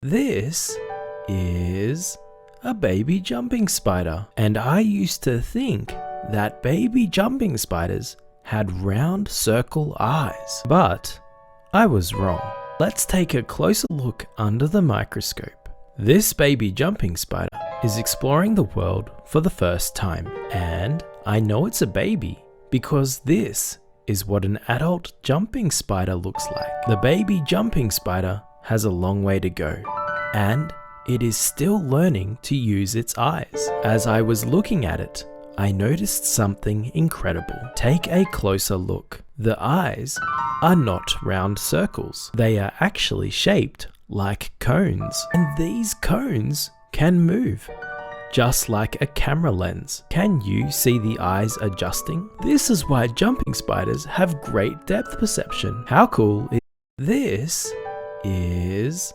This is a baby jumping spider, and I used to think that baby jumping spiders had round circle eyes, but I was wrong. Let's take a closer look under the microscope. This baby jumping spider is exploring the world for the first time, and I know it's a baby because this is what an adult jumping spider looks like. The baby jumping spider has a long way to go, and it is still learning to use its eyes. As I was looking at it, I noticed something incredible. Take a closer look. The eyes are not round circles. They are actually shaped like cones, and these cones can move, just like a camera lens. Can you see the eyes adjusting? This is why jumping spiders have great depth perception. How cool is this? Is